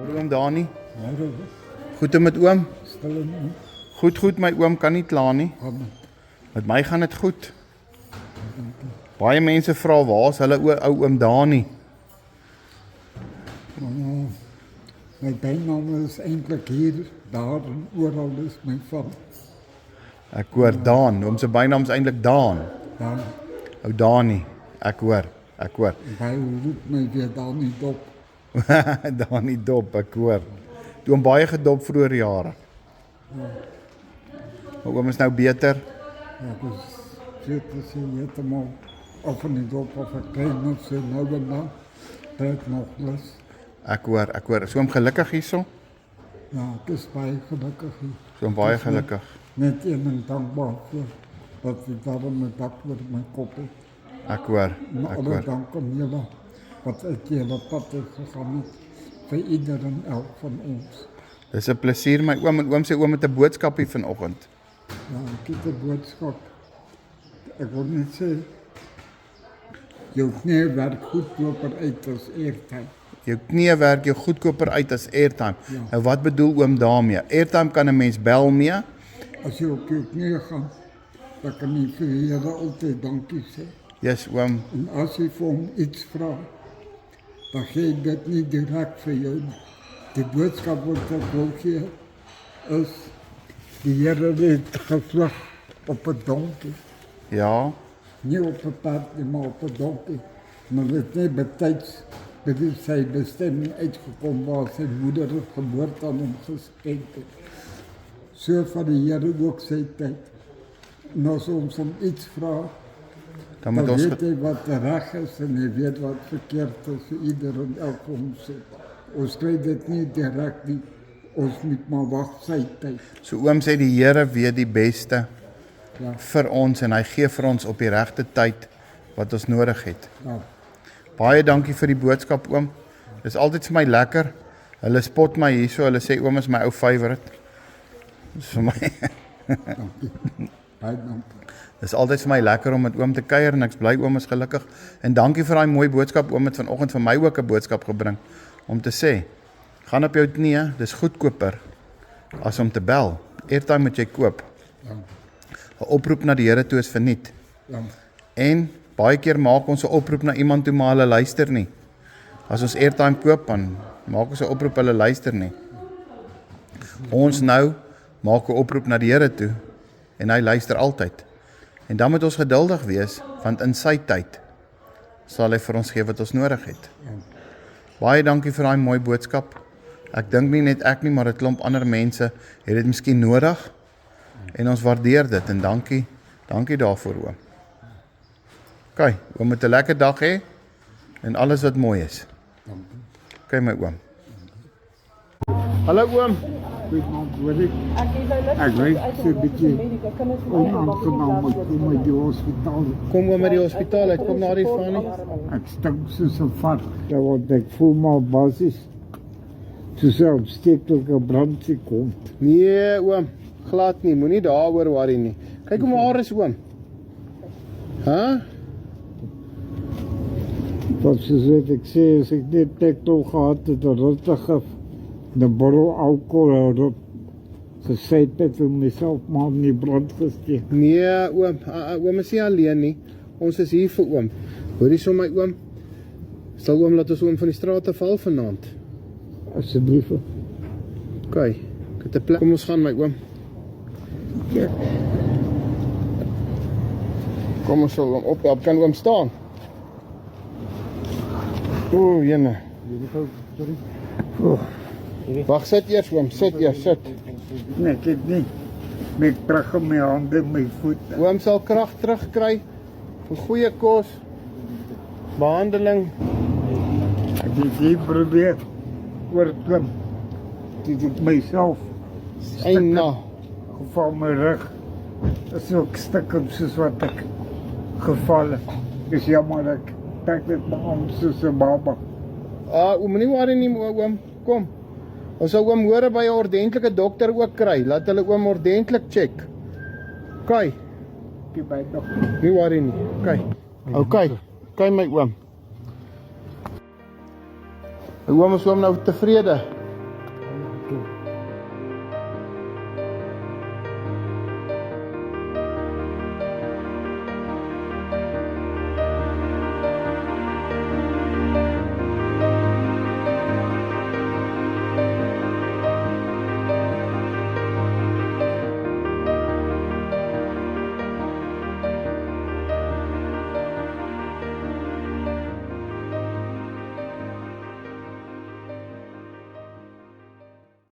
Môre oom Dani. Goed met oom? Goed my oom, kan nie kla nie. Met my gaan dit goed. Baie mense vra waar is hulle ou oom Dani? My bijnaam is eintlik hier, daar en oral is my van. Ek hoor Daan, oom se bynaam is eintlik Daan. Dan, Ou Dani, ek hoor. hy roep my weer Dani Dop. Dani dop, ek hoor. Toe hom baie gedop vroeër jare. Maar oom is nou beter. Ja, dus dit is heeltemal of in die dop of ek krijg nog so nou en dan. Krijg nog lus. Ek hoor. So hom gelukkig hierso. Ja, ek is baie gelukkig hier. So hom baie gelukkig. Net een en dankbaar voor dat ek daarom een dak oor my kop het. Ek hoor. En alle dank aan julle wat uit julle pad het gegaan het. Vir ieder en elk van ons. Dis 'n plesier my oom en oom sê oom het 'n boodskapie vanoggend. Ja, ek het 'n boodskap. Ek wil net sê, jou knie werk goedkoper uit as airtime. Jou knie werk jou goedkoper uit as airtime. Ja. Nou wat bedoel oom daarmee? Airtime kan 'n mens bel mee. As jy op jou knie gaan, dan kan jy vir die Here altyd dankie sê. Yes oom. En as jy vir hom iets vra, dan gee jy dit nie direk vir jou nie. Die boodskap wat ek wil gee, is die Here het gevlug op 'n donkie. Ja. Nie op 'n pad nie, maar op 'n donkie. Maar dit net betyds by sy bestemming uitgekom waar sy moeder geboorte aan hom geskenk het. So van die Here ook sy tyd. En as ons hom iets vra, Dan dan moet ons weet hy wat reg is en hy weet wat verkeerd is vir ieder en elk van ons. Ons kry dit nie direk nie, ons moet maar wag sy tyd. So oom sê die Here weet die beste Ja, vir ons en hy gee vir ons op die regte tyd wat ons nodig het. ja. Baie dankie vir die boodskap oom. Dis altyd vir my lekker. Hulle spot my hierso, hulle sê oom is my ou favourite. Dis vir my. Dankie. Baie dankie. Dis altyd vir my lekker om met oom te kuier en ek's bly oom is gelukkig. En dankie vir daai mooi boodskap oom het vanoggend vir my ook 'n boodskap gebring om te sê, gaan op jou knie, dis goedkoper as om te bel. Airtime moet jy koop. Ja, 'n Oproep na die Here toe is verniet. ja. En baie keer maak ons 'n oproep na iemand toe maar hulle luister nie. As ons airtime koop dan maak ons 'n oproep hulle luister nie. Ons nou maak 'n oproep na die Here toe en hy luister altyd. En dan moet ons geduldig wees want in sy tyd sal hy vir ons gee wat ons nodig het. Baie dankie vir daai mooi boodskap. Ek dink nie net ek nie, maar 'n klomp ander mense het dit miskien nodig en ons waardeer dit en dankie daarvoor oom. OK, oom moet 'n lekker dag hê en alles wat mooi is. OK my oom. Hallo oom. Ek weet so 'n bietjie onaangenaam met kom uit die hospitaal. Kom oom met die hospitaal uit, kom na die van nie. Ek stink soos 'n vark. Ja, want ek voel maar basies soos 'n opsteeklike brand se kom. Nee oom, glad nie, moenie daaroor worry nie. Kyk hoe my haar is oom. Hæ? Wat soos ek sê, as ek net petrol gehad het, dan rustig de borrel alcohol erop gesit het en myself maar in die brand gesteek. Nee oom, oom is nie alleen nie. Ons is hier vir oom. Hoorie so my oom. Sal oom laat ons oom van die straat afval vanaand. Asseblief. OK, ek het 'n plek. Kom ons gaan my oom. Ja. Kom ons sal oom ophelp, kan oom staan? O, jene. Wag, sit eers oom, sit eers, sit. Nee, ek het nie. Met krag in my hande, my voete. Oom sal krag terugkry. Vir goeie kos. Behandeling. Ek het hier probeer oorklim. Dit het myself Eina. geval my rug. Is ook stikkend soos wat ek geval het. Dis jammer ek trek dit maar om soos 'n baba. Oom, moenie worry nie oom. Kom. Ons sal oom hoor by 'n ordentlike dokter ook kry. Laat hulle oom ordentlik check. OK. Die by nog. Nie worry nie. OK. OK my oom. My oom is oom nou tevrede.